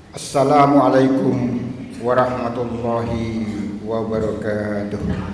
Assalamualaikum warahmatullahi wabarakatuh.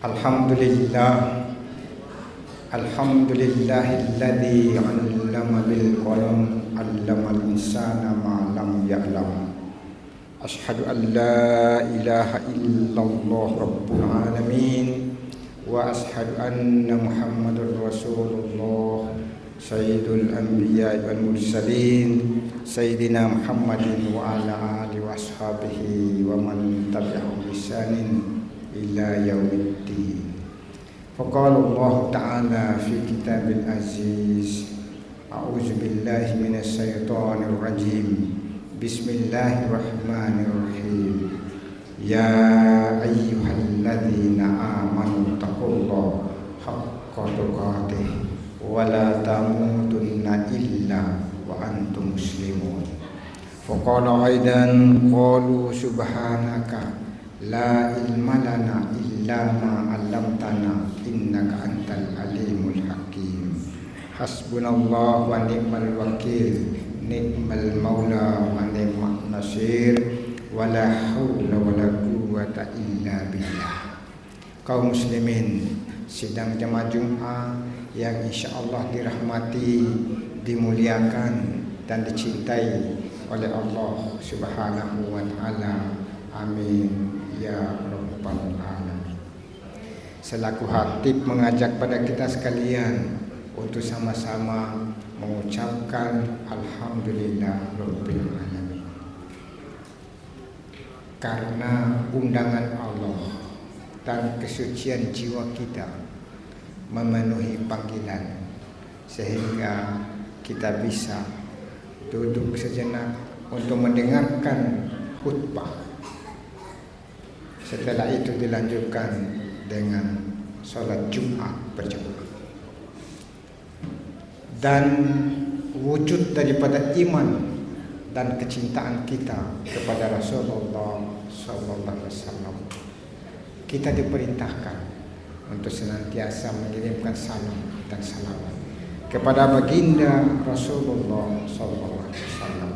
Alhamdulillah. Alhamdulillahilladzi 'allama bil qalam 'allamal insana ma lam ya'lam. Asyhadu an la ilaha illallah rabbul alamin wa asyhadu anna Muhammadar Rasulullah sayyidul anbiya'i wal mursalin sayyidina Muhammadin wa ala alihi wa ashabihi wa man tabi'ahum bi ihsanin ila yaumiddin. Faqala Allah Ta'ala fi kitabil aziz, a'udzu billahi minasy syaithanir rajim. Bismillahirrahmanirrahim. Ya ayyuhalladzina amanu taqullaha haqqa tuqatih wa la tamutunna illa wa antum muslimun. Faqala aidan qalu subhanaka la ilma lana illa ma 'allamtana innaka antal alimul hakim. Hasbunallahu wa ni'mal wakil, ni'mal maula wa ni'man nasir, wala haula wala quwwata illa billah. Kaum muslimin sidang jamaah Jumat yang insyaallah dirahmati, dimuliakan dan dicintai oleh Allah Subhanahu wa taala. Amin ya rabbal alamin. Selaku khatib mengajak pada kita sekalian untuk sama-sama mengucapkan alhamdulillah rabbil alamin. Karena undangan Allah dan kesucian jiwa kita memenuhi panggilan, sehingga kita bisa duduk sejenak untuk mendengarkan khutbah. Setelah itu dilanjutkan dengan sholat Jumat berjamaah. Dan wujud daripada iman dan kecintaan kita kepada Rasulullah sallallahu alaihi wasallam, kita diperintahkan untuk senantiasa mengirimkan salam dan salawat kepada baginda Rasulullah sallallahu alaihi wasallam.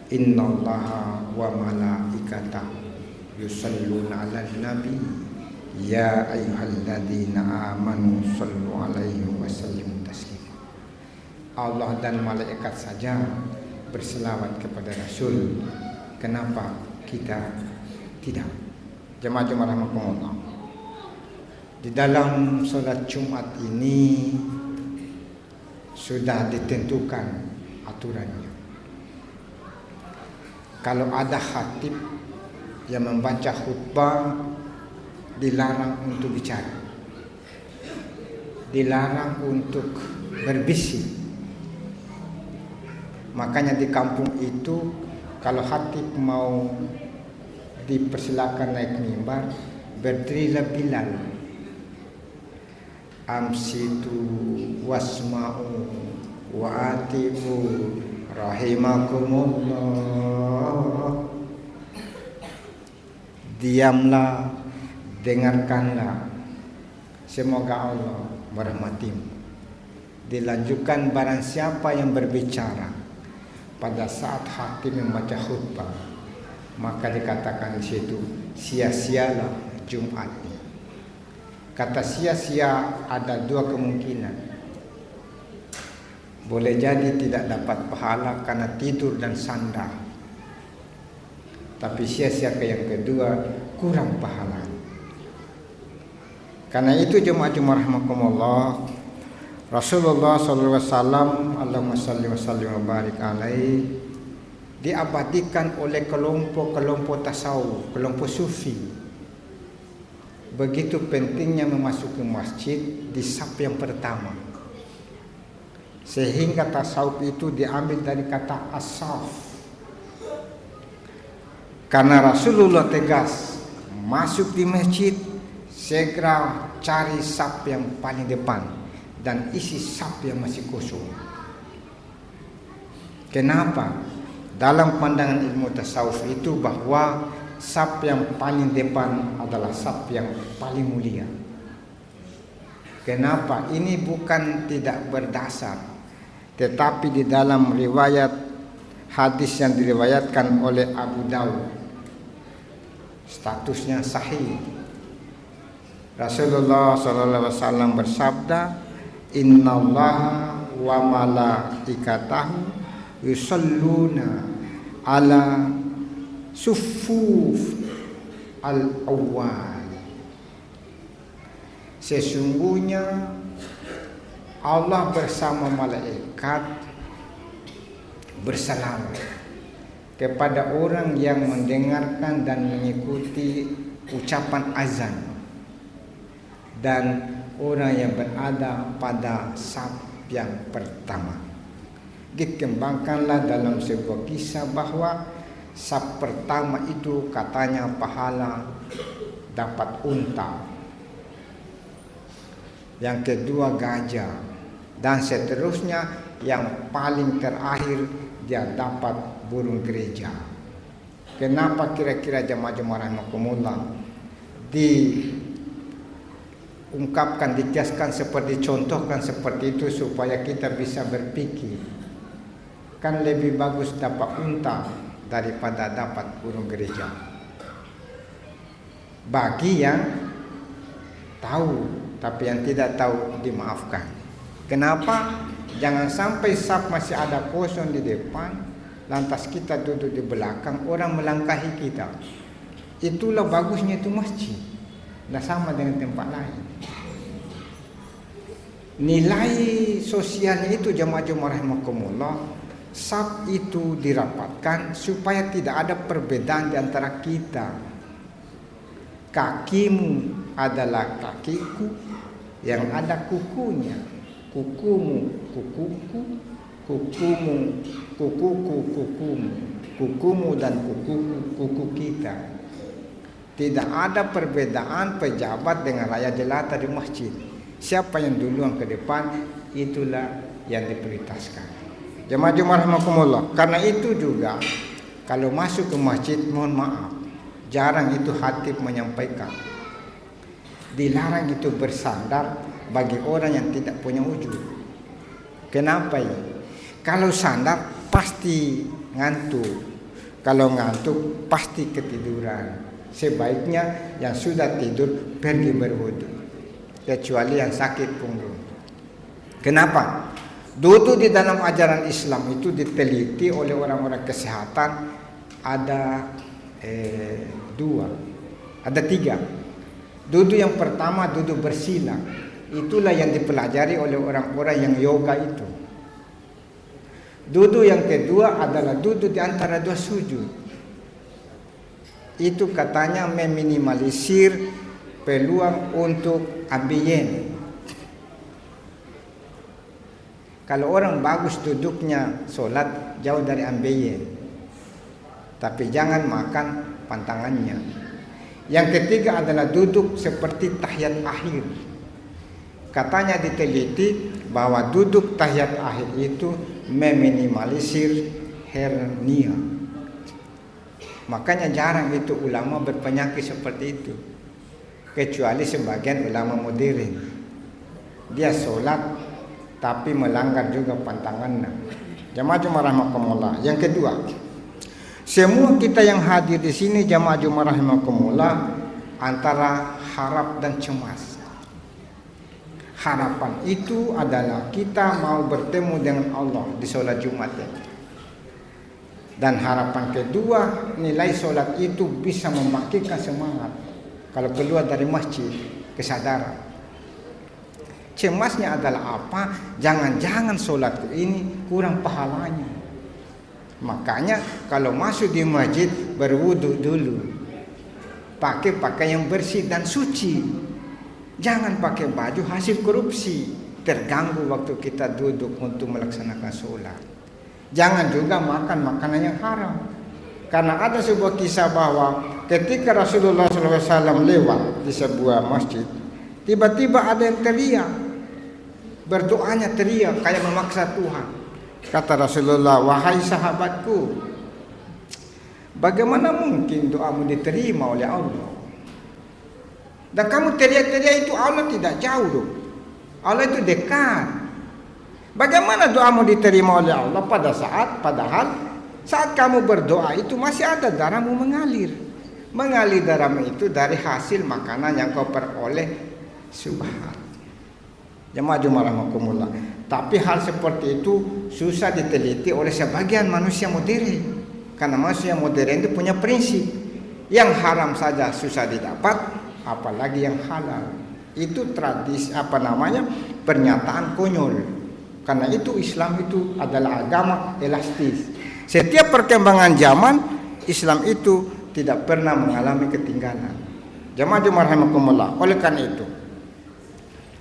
Innallaha wa malaikatahu yusalluna 'alan nabi ya ayyuhalladzina amanu shallu 'alaihi wa sallimu taslima. Allah dan malaikat saja berselawat kepada Rasul. Kenapa kita tidak? Jemaah-jemaah rahmatullah. Di dalam salat Jumat ini sudah ditentukan aturannya. Kalau ada khatib yang membaca khutbah, dilarang untuk bicara, dilarang untuk berbisik. Makanya di kampung itu kalau khatib mau dipersilakan naik mimbar, berdirilah Bilal, amsitu wasma'u wa ati'u rahimakumullah. Diamlah, dengarkanlah, semoga Allah merahmatimu. Dilanjutkan barang siapa yang berbicara pada saat hakim membaca khutbah, maka dikatakan di situ sia-sialah Jumat. Kata sia-sia ada dua kemungkinan. Boleh jadi tidak dapat pahala karena tidur dan sandar. Tapi sia-sia ke yang kedua, kurang pahala. Karena itu jemaah-jemaah rahimakumullah, Rasulullah sallallahu alaihi wasallam, Allahumma shalli wa sallim wa barik alaihi, diabadikan oleh kelompok-kelompok tasawuf, kelompok sufi. Begitu pentingnya memasuki masjid di saf yang pertama, sehingga tasawuf itu diambil dari kata as-saf. Karena Rasulullah tegas, masuk di masjid segera cari saf yang paling depan dan isi saf yang masih kosong. Kenapa? Dalam pandangan ilmu tasawuf itu bahwa saf yang paling depan adalah saf yang paling mulia. Kenapa? Ini bukan tidak berdasar, tetapi di dalam riwayat hadis yang diriwayatkan oleh Abu Dawud statusnya sahih. Rasulullah SAW bersabda, Innallaha wa malaikatahu yusalluna ala suffuf al-awwal. Sesungguhnya Allah bersama malaikat bersalawat kepada orang yang mendengarkan dan mengikuti ucapan azan dan orang yang berada pada saf yang pertama. Dikembangkanlah dalam sebuah kisah bahwa saf pertama itu katanya pahala dapat unta, yang kedua gajah, dan seterusnya. Yang paling terakhir dia dapat burung gereja. Kenapa kira-kira jemaah-jemaah rahimakumullah diungkapkan, dijelaskan seperti, contohkan seperti itu supaya kita bisa berpikir, kan lebih bagus dapat unta daripada dapat burung gereja. Bagi yang tahu, tapi yang tidak tahu dimaafkan. Kenapa? Jangan sampai saf masih ada kosong di depan, lantas kita duduk di belakang, orang melangkahi kita. Itulah bagusnya itu masjid. Nah, sama dengan tempat lain. Nilai sosialnya itu jemaah-jemaah rahimakumullah, saf itu dirapatkan supaya tidak ada perbedaan di antara kita. Kakimu adalah kakiku, yang ada kukunya. Kukumu, kukuku, kukumu, kukuku, kukumu, kukumu dan kukuku, kuku kita. Tidak ada perbedaan pejabat dengan rakyat jelata di masjid. Siapa yang duluan ke depan, itulah yang diprioritaskan. Jemaah-jemaah rahimakumullah. Karena itu juga kalau masuk ke masjid, mohon maaf, jarang itu khatib menyampaikan. Dilarang itu bersandar bagi orang yang tidak punya wujud. Kenapa ya? Kalau sandar pasti ngantuk. Kalau ngantuk pasti ketiduran. Sebaiknya yang sudah tidur pergi berwudu. Kecuali yang sakit punggung. Kenapa? Duduk di dalam ajaran Islam itu diteliti oleh orang-orang kesehatan ada tiga. Duduk yang pertama duduk bersila. Itulah yang dipelajari oleh orang-orang yang yoga itu. Duduk yang kedua adalah duduk di antara dua sujud. Itu katanya meminimalisir peluang untuk ambeien. Kalau orang bagus duduknya sholat jauh dari ambeien, tapi jangan makan pantangannya. Yang ketiga adalah duduk seperti tahiyat akhir. Katanya diteliti bahwa duduk tahiyat akhir itu meminimalisir hernia. Makanya jarang itu ulama berpenyakit seperti itu. Kecuali sebagian ulama modern. Dia sholat tapi melanggar juga pantangannya. Jemaah-jemaah rahimakumullah. Yang kedua, semua kita yang hadir di sini jemaah-jemaah rahimakumullah antara harap dan cemas. Harapan itu adalah kita mau bertemu dengan Allah di sholat Jumat ya. Dan harapan kedua, nilai sholat itu bisa membangkitkan semangat kalau keluar dari masjid, kesadaran. Cemasnya adalah apa? Jangan-jangan sholatku ini kurang pahalanya. Makanya kalau masuk di masjid berwudu dulu, pakai pakaian yang bersih dan suci. Jangan pakai baju hasil korupsi, terganggu waktu kita duduk untuk melaksanakan sholat. Jangan juga makan makanan yang haram. Karena ada sebuah kisah bahwa ketika Rasulullah SAW lewat di sebuah masjid, tiba-tiba ada yang teriak, berdoanya teriak kayak memaksa Tuhan. Kata Rasulullah, wahai sahabatku, bagaimana mungkin doamu diterima oleh Allah? Dan kamu teriak-teriak itu Allah tidak jauh loh. Allah itu dekat. Bagaimana doamu diterima oleh Allah padahal saat kamu berdoa itu masih ada darahmu mengalir. Mengalir darahmu itu dari hasil makanan yang kau peroleh subhat. Jemaah rahmatullah. Tapi hal seperti itu susah diteliti oleh sebagian manusia modern. Karena manusia modern itu punya prinsip, yang haram saja susah didapat, apalagi yang halal. Itu tradisi pernyataan konyol. Karena itu Islam itu adalah agama elastis. Setiap perkembangan zaman, Islam itu tidak pernah mengalami ketinggalan. Jemaah rahimakumullah. Oleh karena itu,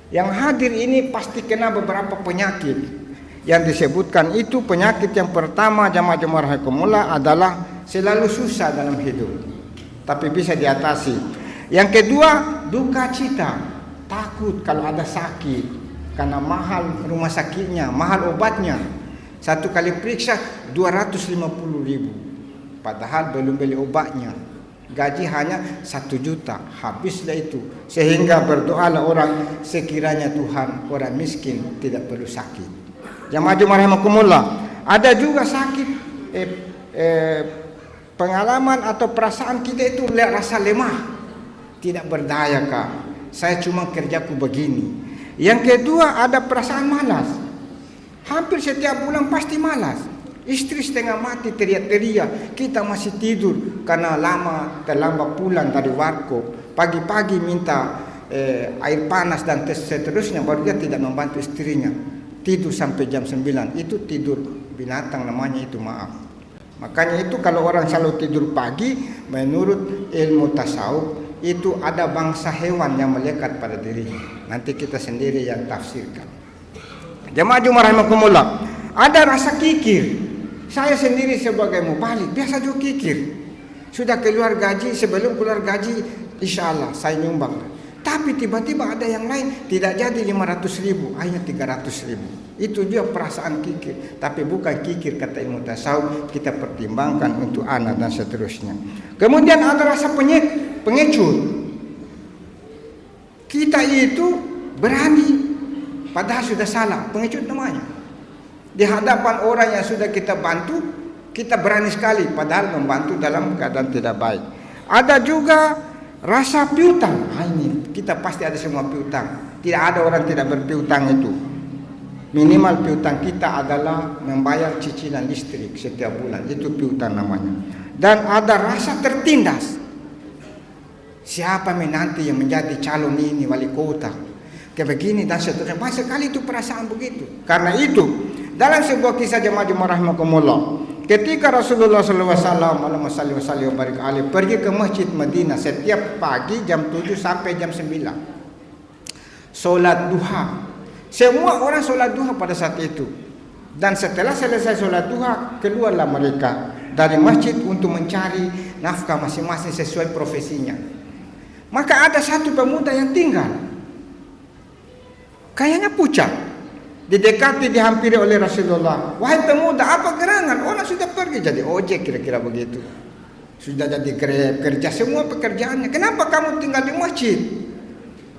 yang hadir ini pasti kena beberapa penyakit. Yang disebutkan itu penyakit yang pertama jemaah rahimakumullah adalah selalu susah dalam hidup, tapi bisa diatasi. Yang kedua, duka cita, takut kalau ada sakit, karena mahal rumah sakitnya, mahal obatnya. Satu kali periksa 250.000, padahal belum beli obatnya. Gaji hanya 1 juta, habislah itu. Sehingga berdoalah orang, sekiranya Tuhan orang miskin tidak perlu sakit. Jamaah rahimakumullah. Ada juga sakit pengalaman atau perasaan kita itu rasa lemah, tidak berdaya kah, saya cuma kerjaku begini. Yang kedua ada perasaan malas. Hampir setiap bulan pasti malas. Istri setengah mati teriak-teriak, kita masih tidur karena terlambat pulang dari warkop. Pagi-pagi minta air panas dan seterusnya, baru dia tidak membantu istrinya. Tidur sampai jam 9, itu tidur binatang namanya itu, maaf. Makanya itu kalau orang selalu tidur pagi, menurut ilmu tasawuf itu ada bangsa hewan yang melekat pada dirinya. Nanti kita sendiri yang tafsirkan. Jemaah rahimakumullah. Ada rasa kikir. Saya sendiri sebagai mubalik biasa juga kikir. Sudah keluar gaji, sebelum keluar gaji insya Allah saya nyumbang. Tapi tiba-tiba ada yang lain tidak jadi 500.000, hanya 300.000. Itu dia perasaan kikir. Tapi bukan kikir kata ilmu tasawuf, kita pertimbangkan untuk anak dan seterusnya. Kemudian ada rasa pengecut. Kita itu berani padahal sudah salah, pengecut namanya. Di hadapan orang yang sudah kita bantu, kita berani sekali padahal membantu dalam keadaan tidak baik. Ada juga rasa piutang. Ini kita pasti ada semua piutang. Tidak ada orang tidak berpiutang itu. Minimal piutang kita adalah membayar cicilan listrik setiap bulan. Itu piutang namanya. Dan ada rasa tertindas. Siapa nanti yang menjadi calon ini wali kota? Kayak begini dan seterusnya. Banyak sekali itu perasaan begitu. Karena itu dalam sebuah kisah jemaah rahimakumullah, ketika Rasulullah SAW pergi ke Masjid Madinah setiap pagi jam 7 sampai jam 9, solat duha. Semua orang solat duha pada saat itu. Dan setelah selesai solat duha, keluarlah mereka dari masjid untuk mencari nafkah masing-masing sesuai profesinya. Maka ada satu pemuda yang tinggal, kayaknya pucat, didekati, dihampiri oleh Rasulullah. Wahai pemuda, apa gerangan? Orang sudah pergi jadi ojek, kira-kira begitu. Sudah jadi kerja semua pekerjaannya. Kenapa kamu tinggal di masjid?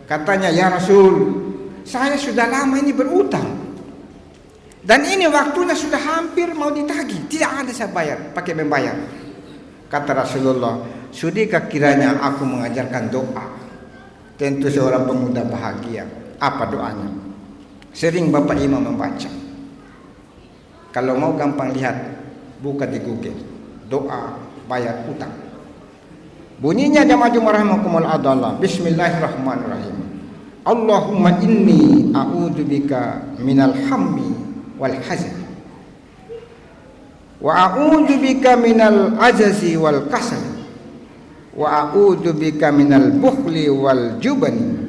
Katanya, ya Rasul, saya sudah lama ini berutang. Dan ini waktunya sudah hampir mau ditagih. Tidak ada saya bayar, pakai membayar. Kata Rasulullah, sudahkah kiranya aku mengajarkan doa? Tentu seorang pemuda bahagia. Apa doanya? Sering Bapak Imam membaca. Kalau mau gampang lihat, buka di Google. Doa bayar utang. Bunyinya jamaah rahimakumullah adalah Bismillahirrahmanirrahim. Allahumma inni a'udzubika minal hammi wal hazan. Wa a'udzubika minal ajazi wal kasal. Wa a'udzubika minal bukhli wal jubani.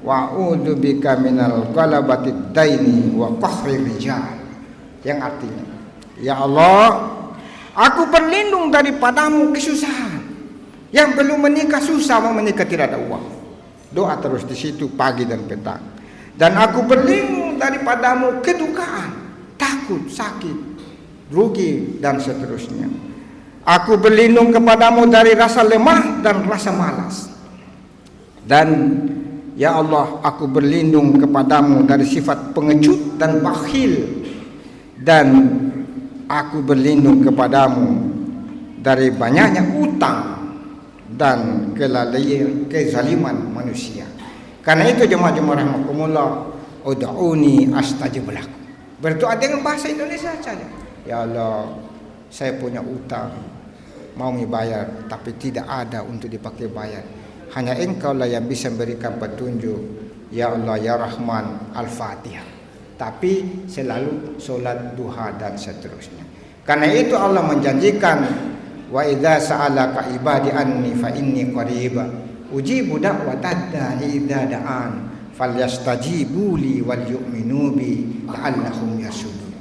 Wa'udzu bika minal galabatid daini wa qahri rijal. Yang artinya, ya Allah, aku berlindung daripadamu kesusahan. Yang belum menikah susah, mau menikah tidak ada uang. Doa terus di situ pagi dan petang. Dan aku berlindung daripadamu kedukaan, takut, sakit, rugi dan seterusnya. Aku berlindung kepadamu dari rasa lemah dan rasa malas. Dan ya Allah, aku berlindung kepadamu dari sifat pengecut dan bakhil. Dan aku berlindung kepadamu dari banyaknya utang. dan kelalaian, kezaliman manusia. Karena itu jemaah-jemaah rahimakumullah, ud'uni astajib lakum. Berdoa dengan bahasa Indonesia saja. Ya Allah, saya punya utang, mau dibayar tapi tidak ada untuk dipakai bayar. Hanya Engkau lah yang bisa memberikan petunjuk. Ya Allah ya Rahman, Al-Fatihah. Tapi selalu solat duha dan seterusnya. Karena itu Allah menjanjikan, wa idza sa'alaka ibadi anni fa inni qarib ujibu da'watad da'i idza da'an falyastajibu li wal yu'minu bi la'allahum yashudun.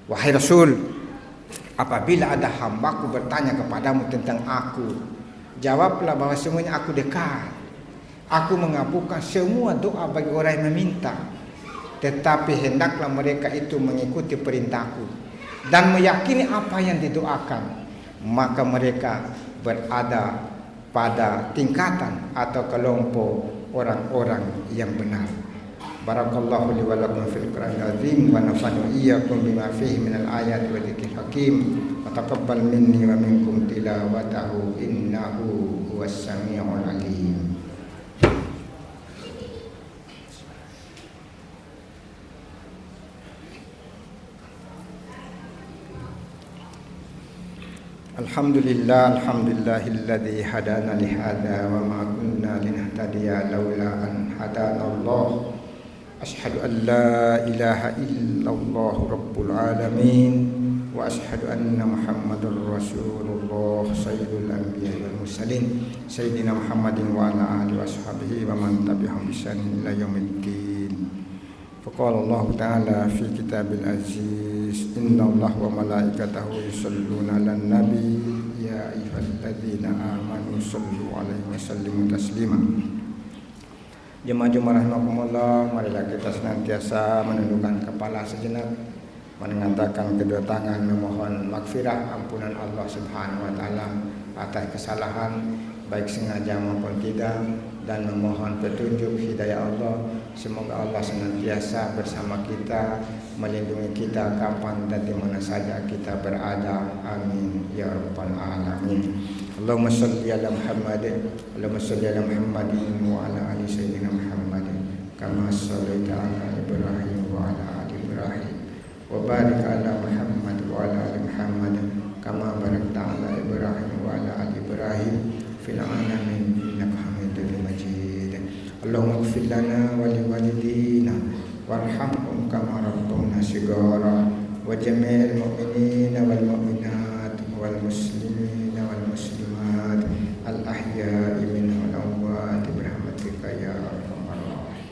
Wahai Rasul, apabila ada hambaku bertanya kepadamu tentang aku, jawablah bahwa semuanya aku dekat. Aku mengabulkan semua doa bagi orang yang meminta. Tetapi hendaklah mereka itu mengikuti perintahku dan meyakini apa yang didoakan. Maka mereka berada pada tingkatan atau kelompok orang-orang yang benar. Barakallahu li wa lakum fil Qur'anil azim wa nafa'ani wa iyyakum bima fihi minal ayati wa dzikril hakim. Wa taqabbal minni wa minkum tilawatahu innahu huwas samiul alim. Alhamdulillahilladzi hadana li hadza wa ma kunna linahtadiya laula an hadanallah. Asyhadu an la ilaha illallah rabbul alamin wa asyhadu anna Muhammadar Rasulullah sayyidul anbiya'i wal mursalin sayyidina Muhammadin wa ala alihi washabihi wa man tabi'ahum bi ihsan ila yaumiddin. Faqala Allah ta'ala fi kitabil aziz, innallaha wa malaikatahu yusholluna 'alan nabi ya ayyuhalladzina amanu shollu 'alaihi wa sallimu taslima. Jemaah-jemaah rahimakumullah, marilah kita senantiasa menundukkan kepala sejenak, mengangkatkan kedua tangan memohon maghfirah ampunan Allah Subhanahu wa taala atas kesalahan baik sengaja maupun tidak, dan memohon petunjuk hidayah Allah. Semoga Allah senantiasa bersama kita, melindungi kita kapan dan di mana saja kita berada. Amin ya rabbal alamin. Allahumma shalli ala Muhammadin, Allahumma shalli ala Muhammadin wa ala ali sayyidina Muhammadin kama shallaita ala Ibrahim wa ala ali Ibrahim wa barik ala Muhammad wa ala ali Muhammad kama barakta ala Ibrahim wa ala ali Ibrahim fil alamin innaka Hamidum Majid. Allahumma ighfir lana wa liwalidina warhamhum kama rabbawna shighara wa jami'il mu'minina wal mu'minat wal muslimina wal muslimat al ahya'i minhum wal amwat birahmatika ya arhamar rahimin.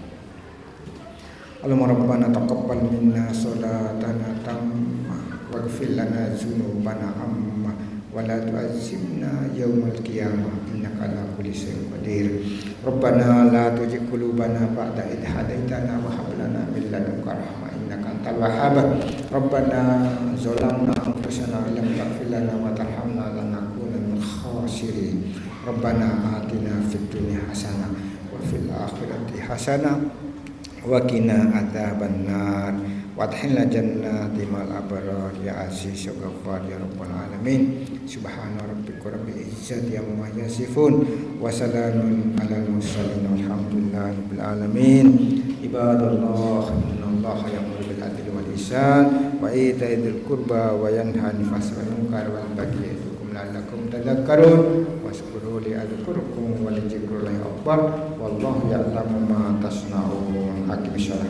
Allahumma rabbana taqabbal minna salatana tamma waghfir lana dzunubana amma wa la tu'azzibna yaumal qiyamah innaka ala kulli syai'in qadir. Rabbana la tuzigh qulubana ba'da idh hadaitana wa hab lana min ladunka rahmah innaka antal wahhab. Rabbana zalamna anfusana wa lam taghfir lana wa tarhamna lanakunanna minal khasirin. Rabbana atina fid dunya hasanah wa fil akhirati hasanah wa qina adzabannar wa adkhilna jannati mal abrar ya aziz ya ghaffar ya rabbal alamin. Subhana rabbika rabbil izzati amma yasifun wa salamun alal mursalin walhamdulillahi rabbil alamin. Ibadallah, innallaha ya'muru bil adli wal ihsan wa ita'i dzil qurba wa yanha 'anil fahsya'i wal munkari wal baghi ya'idukum la'allakum tadhakkarun. Washkuru li adzkurkum wa li dzikrillahi akbar wallahu ya'lamu ma tasna'un. Aqimish shalah.